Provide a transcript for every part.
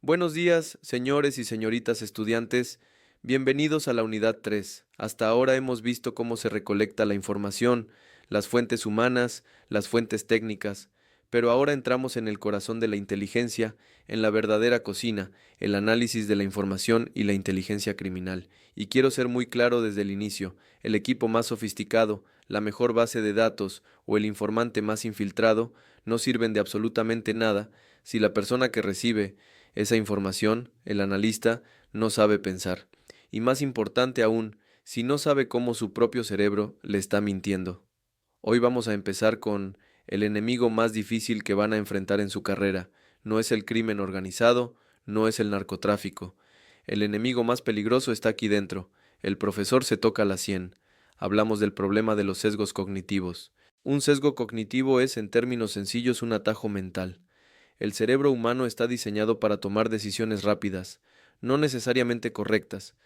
Buenos días, señores y señoritas estudiantes. Bienvenidos a la unidad 3. Hasta ahora hemos visto cómo se recolecta la información, las fuentes humanas, las fuentes técnicas, pero ahora entramos en el corazón de la inteligencia, en la verdadera cocina, el análisis de la información y la inteligencia criminal. Y quiero ser muy claro desde el inicio, el equipo más sofisticado, la mejor base de datos o el informante más infiltrado no sirven de absolutamente nada si la persona que recibe esa información, el analista, no sabe pensar. Y más importante aún, si no sabe cómo su propio cerebro le está mintiendo. Hoy vamos a empezar con el enemigo más difícil que van a enfrentar en su carrera. No es el crimen organizado, no es el narcotráfico. El enemigo más peligroso está aquí dentro. El profesor se toca la sien. Hablamos del problema de los sesgos cognitivos. Un sesgo cognitivo es, en términos sencillos, un atajo mental. El cerebro humano está diseñado para tomar decisiones rápidas, no necesariamente correctas.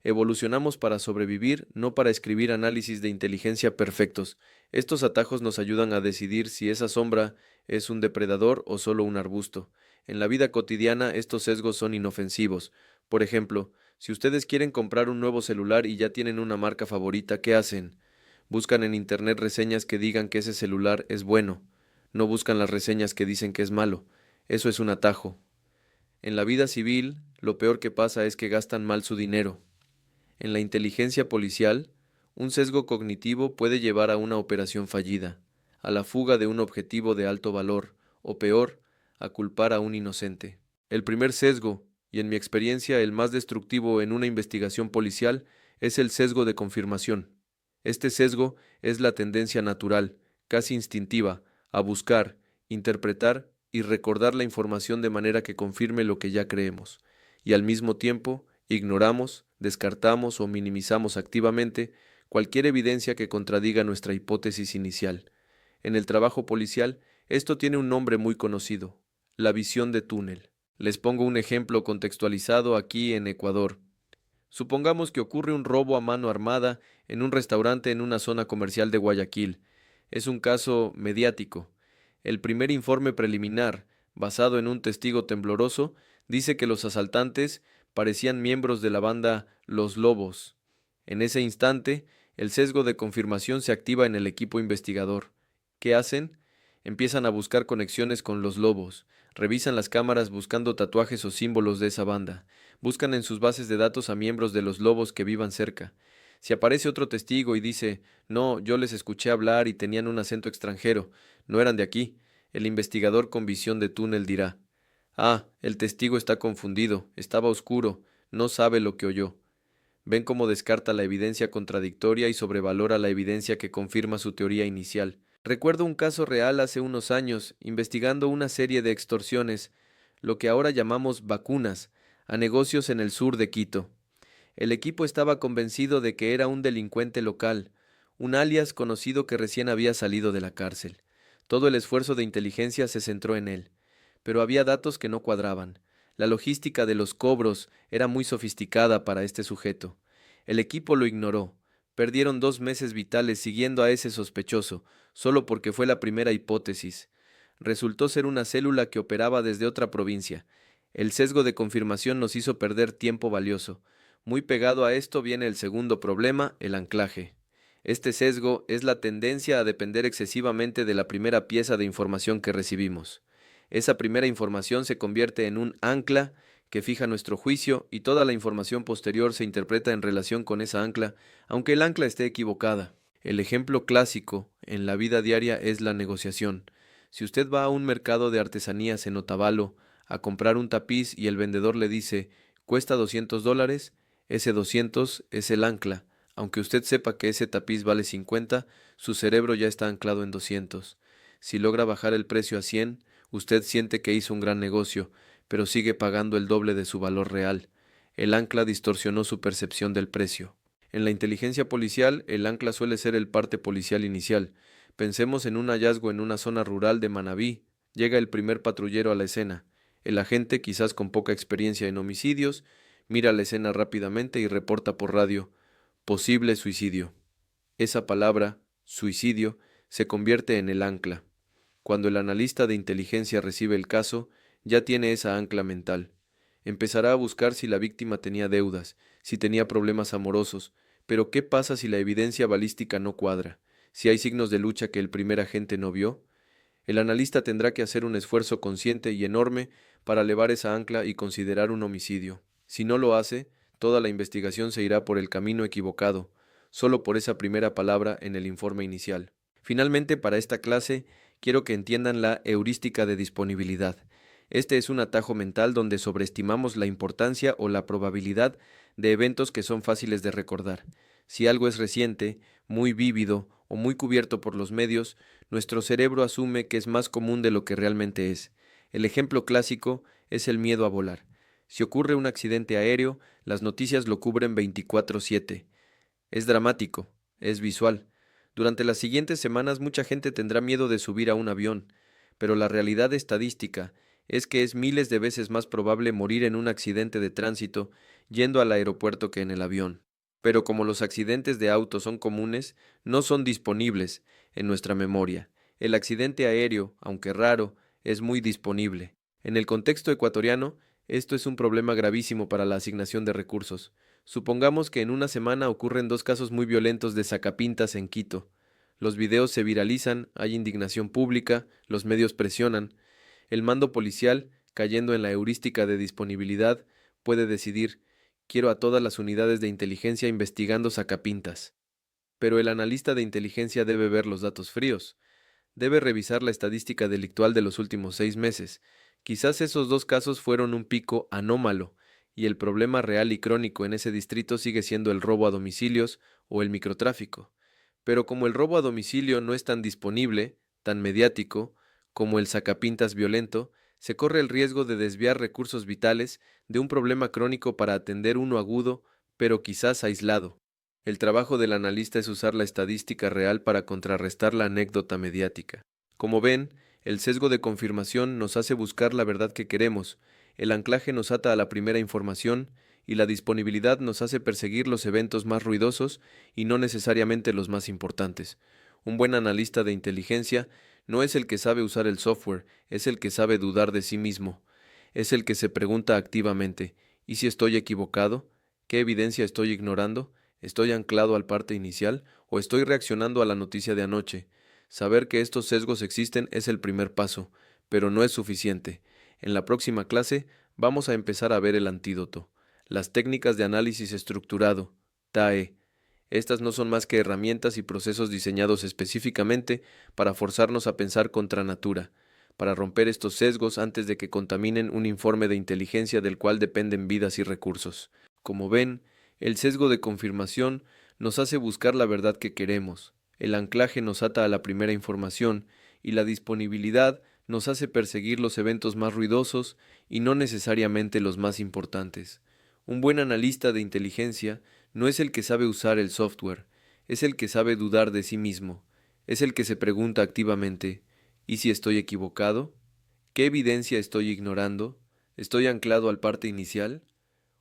Evolucionamos para sobrevivir, no para escribir análisis de inteligencia perfectos. Estos atajos nos ayudan a decidir si esa sombra es un depredador o solo un arbusto. En la vida cotidiana, estos sesgos son inofensivos. Por ejemplo, si ustedes quieren comprar un nuevo celular y ya tienen una marca favorita, ¿qué hacen? Buscan en internet reseñas que digan que ese celular es bueno. No buscan las reseñas que dicen que es malo. Eso es un atajo. En la vida civil, lo peor que pasa es que gastan mal su dinero. En la inteligencia policial, un sesgo cognitivo puede llevar a una operación fallida, a la fuga de un objetivo de alto valor, o peor, a culpar a un inocente. El primer sesgo, y en mi experiencia el más destructivo en una investigación policial, es el sesgo de confirmación. Este sesgo es la tendencia natural, casi instintiva, a buscar, interpretar y recordar la información de manera que confirme lo que ya creemos, y al mismo tiempo ignoramos, descartamos o minimizamos activamente cualquier evidencia que contradiga nuestra hipótesis inicial. En el trabajo policial, esto tiene un nombre muy conocido, la visión de túnel. Les pongo un ejemplo contextualizado aquí en Ecuador. Supongamos que ocurre un robo a mano armada en un restaurante en una zona comercial de Guayaquil. Es un caso mediático. El primer informe preliminar, basado en un testigo tembloroso, dice que los asaltantes parecían miembros de la banda Los Lobos. En ese instante, el sesgo de confirmación se activa en el equipo investigador. ¿Qué hacen? Empiezan a buscar conexiones con los lobos, revisan las cámaras buscando tatuajes o símbolos de esa banda, buscan en sus bases de datos a miembros de los lobos que vivan cerca. Si aparece otro testigo y dice, no, yo les escuché hablar y tenían un acento extranjero, no eran de aquí, el investigador con visión de túnel dirá, ah, el testigo está confundido, estaba oscuro, no sabe lo que oyó. Ven cómo descarta la evidencia contradictoria y sobrevalora la evidencia que confirma su teoría inicial. Recuerdo un caso real hace unos años, investigando una serie de extorsiones, lo que ahora llamamos vacunas, a negocios en el sur de Quito. El equipo estaba convencido de que era un delincuente local, un alias conocido que recién había salido de la cárcel. Todo el esfuerzo de inteligencia se centró en él, pero había datos que no cuadraban. La logística de los cobros era muy sofisticada para este sujeto. El equipo lo ignoró. Perdieron 2 meses vitales siguiendo a ese sospechoso, solo porque fue la primera hipótesis. Resultó ser una célula que operaba desde otra provincia. El sesgo de confirmación nos hizo perder tiempo valioso. Muy pegado a esto viene el segundo problema, el anclaje. Este sesgo es la tendencia a depender excesivamente de la primera pieza de información que recibimos. Esa primera información se convierte en un ancla que fija nuestro juicio y toda la información posterior se interpreta en relación con esa ancla, aunque el ancla esté equivocada. El ejemplo clásico en la vida diaria es la negociación. Si usted va a un mercado de artesanías en Otavalo a comprar un tapiz y el vendedor le dice, cuesta $200, ese 200 es el ancla. Aunque usted sepa que ese tapiz vale 50, su cerebro ya está anclado en 200. Si logra bajar el precio a 100, usted siente que hizo un gran negocio, pero sigue pagando el doble de su valor real. El ancla distorsionó su percepción del precio. En la inteligencia policial, el ancla suele ser el parte policial inicial. Pensemos en un hallazgo en una zona rural de Manabí. Llega el primer patrullero a la escena. El agente, quizás con poca experiencia en homicidios, mira la escena rápidamente y reporta por radio: posible suicidio. Esa palabra, suicidio, se convierte en el ancla. Cuando el analista de inteligencia recibe el caso, ya tiene esa ancla mental. Empezará a buscar si la víctima tenía deudas, si tenía problemas amorosos, pero ¿qué pasa si la evidencia balística no cuadra? Si hay signos de lucha que el primer agente no vio, el analista tendrá que hacer un esfuerzo consciente y enorme para elevar esa ancla y considerar un homicidio. Si no lo hace, toda la investigación se irá por el camino equivocado, solo por esa primera palabra en el informe inicial. Finalmente, para esta clase, quiero que entiendan la heurística de disponibilidad. Este es un atajo mental donde sobreestimamos la importancia o la probabilidad de eventos que son fáciles de recordar. Si algo es reciente, muy vívido o muy cubierto por los medios, nuestro cerebro asume que es más común de lo que realmente es. El ejemplo clásico es el miedo a volar. Si ocurre un accidente aéreo, las noticias lo cubren 24/7. Es dramático, es visual. Durante las siguientes semanas mucha gente tendrá miedo de subir a un avión, pero la realidad estadística es que es miles de veces más probable morir en un accidente de tránsito yendo al aeropuerto que en el avión. Pero como los accidentes de auto son comunes, no son disponibles en nuestra memoria. El accidente aéreo, aunque raro, es muy disponible. En el contexto ecuatoriano, esto es un problema gravísimo para la asignación de recursos. Supongamos que en una semana ocurren 2 casos muy violentos de sacapintas en Quito. Los videos se viralizan, hay indignación pública, los medios presionan. El mando policial, cayendo en la heurística de disponibilidad, puede decidir: quiero a todas las unidades de inteligencia investigando sacapintas. Pero el analista de inteligencia debe ver los datos fríos. Debe revisar la estadística delictual de los últimos 6 meses. Quizás esos 2 casos fueron un pico anómalo, y el problema real y crónico en ese distrito sigue siendo el robo a domicilios o el microtráfico. Pero como el robo a domicilio no es tan disponible, tan mediático, como el sacapintas violento, se corre el riesgo de desviar recursos vitales de un problema crónico para atender uno agudo, pero quizás aislado. El trabajo del analista es usar la estadística real para contrarrestar la anécdota mediática. Como ven, el sesgo de confirmación nos hace buscar la verdad que queremos, el anclaje nos ata a la primera información y la disponibilidad nos hace perseguir los eventos más ruidosos y no necesariamente los más importantes. Un buen analista de inteligencia no es el que sabe usar el software, es el que sabe dudar de sí mismo. Es el que se pregunta activamente: ¿y si estoy equivocado? ¿Qué evidencia estoy ignorando? ¿Estoy anclado al parte inicial o estoy reaccionando a la noticia de anoche? Saber que estos sesgos existen es el primer paso, pero no es suficiente. En la próxima clase vamos a empezar a ver el antídoto, las técnicas de análisis estructurado, TAE. Estas no son más que herramientas y procesos diseñados específicamente para forzarnos a pensar contra natura, para romper estos sesgos antes de que contaminen un informe de inteligencia del cual dependen vidas y recursos. Como ven, el sesgo de confirmación nos hace buscar la verdad que queremos, el anclaje nos ata a la primera información y la disponibilidad nos hace perseguir los eventos más ruidosos y no necesariamente los más importantes. Un buen analista de inteligencia no es el que sabe usar el software, es el que sabe dudar de sí mismo, es el que se pregunta activamente: ¿y si estoy equivocado? ¿Qué evidencia estoy ignorando? ¿Estoy anclado al parte inicial?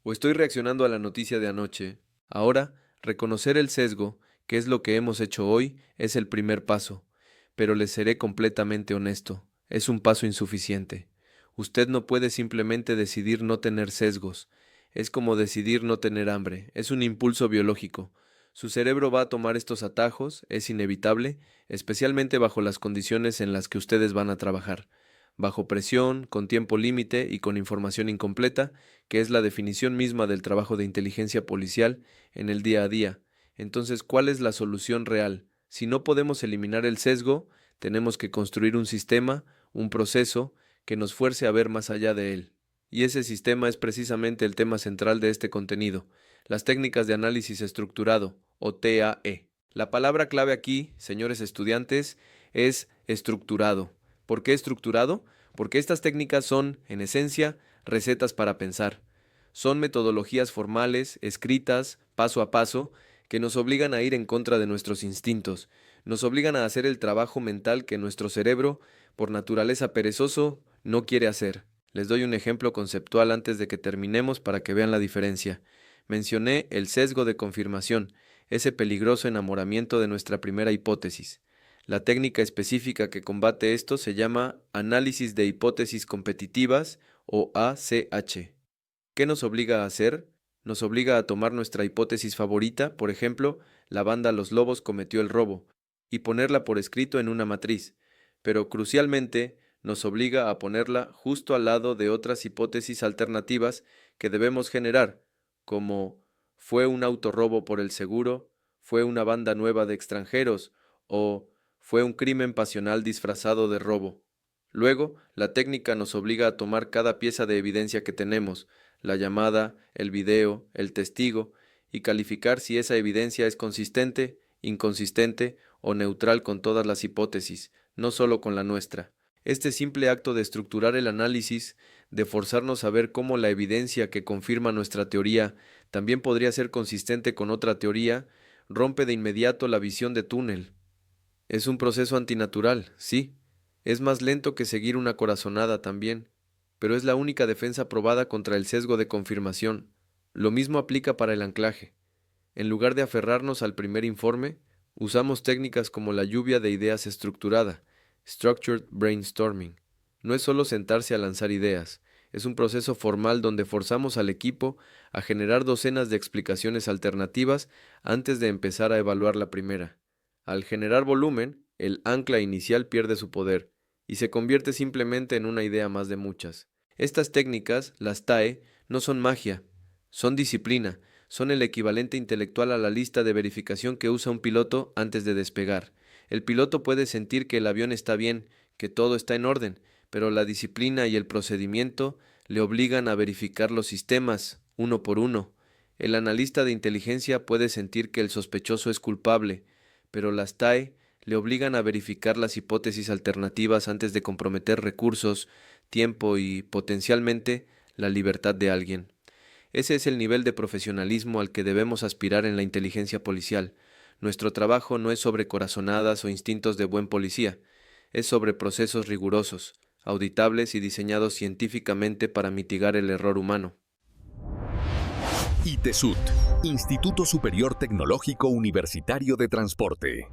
¿O estoy reaccionando a la noticia de anoche? Ahora, reconocer el sesgo, que es lo que hemos hecho hoy, es el primer paso. Pero les seré completamente honesto, es un paso insuficiente. Usted no puede simplemente decidir no tener sesgos. Es como decidir no tener hambre, es un impulso biológico. Su cerebro va a tomar estos atajos, es inevitable, especialmente bajo las condiciones en las que ustedes van a trabajar. Bajo presión, con tiempo límite y con información incompleta, que es la definición misma del trabajo de inteligencia policial en el día a día. Entonces, ¿cuál es la solución real? Si no podemos eliminar el sesgo, tenemos que construir un sistema, un proceso, que nos fuerce a ver más allá de él. Y ese sistema es precisamente el tema central de este contenido, las técnicas de análisis estructurado, o TAE. La palabra clave aquí, señores estudiantes, es estructurado. ¿Por qué estructurado? Porque estas técnicas son, en esencia, recetas para pensar. Son metodologías formales, escritas, paso a paso, que nos obligan a ir en contra de nuestros instintos, nos obligan a hacer el trabajo mental que nuestro cerebro, por naturaleza perezoso, no quiere hacer. Les doy un ejemplo conceptual antes de que terminemos para que vean la diferencia. Mencioné el sesgo de confirmación, ese peligroso enamoramiento de nuestra primera hipótesis. La técnica específica que combate esto se llama análisis de hipótesis competitivas o ACH. ¿Qué nos obliga a hacer? Nos obliga a tomar nuestra hipótesis favorita, por ejemplo, la banda Los Lobos cometió el robo, y ponerla por escrito en una matriz, pero crucialmente nos obliga a ponerla justo al lado de otras hipótesis alternativas que debemos generar, como fue un autorrobo por el seguro, fue una banda nueva de extranjeros o fue un crimen pasional disfrazado de robo. Luego, la técnica nos obliga a tomar cada pieza de evidencia que tenemos, la llamada, el video, el testigo, y calificar si esa evidencia es consistente, inconsistente o neutral con todas las hipótesis, no solo con la nuestra. Este simple acto de estructurar el análisis, de forzarnos a ver cómo la evidencia que confirma nuestra teoría también podría ser consistente con otra teoría, rompe de inmediato la visión de túnel. Es un proceso antinatural, sí. Es más lento que seguir una corazonada también, pero es la única defensa probada contra el sesgo de confirmación. Lo mismo aplica para el anclaje. En lugar de aferrarnos al primer informe, usamos técnicas como la lluvia de ideas estructurada, structured brainstorming. No es solo sentarse a lanzar ideas, es un proceso formal donde forzamos al equipo a generar docenas de explicaciones alternativas antes de empezar a evaluar la primera. Al generar volumen, el ancla inicial pierde su poder y se convierte simplemente en una idea más de muchas. Estas técnicas, las TAE, no son magia, son disciplina, son el equivalente intelectual a la lista de verificación que usa un piloto antes de despegar. El piloto puede sentir que el avión está bien, que todo está en orden, pero la disciplina y el procedimiento le obligan a verificar los sistemas, uno por uno. El analista de inteligencia puede sentir que el sospechoso es culpable, pero las TAE le obligan a verificar las hipótesis alternativas antes de comprometer recursos, tiempo y, potencialmente, la libertad de alguien. Ese es el nivel de profesionalismo al que debemos aspirar en la inteligencia policial. Nuestro trabajo no es sobre corazonadas o instintos de buen policía, es sobre procesos rigurosos, auditables y diseñados científicamente para mitigar el error humano. ITESUT, Instituto Superior Tecnológico Universitario de Transporte.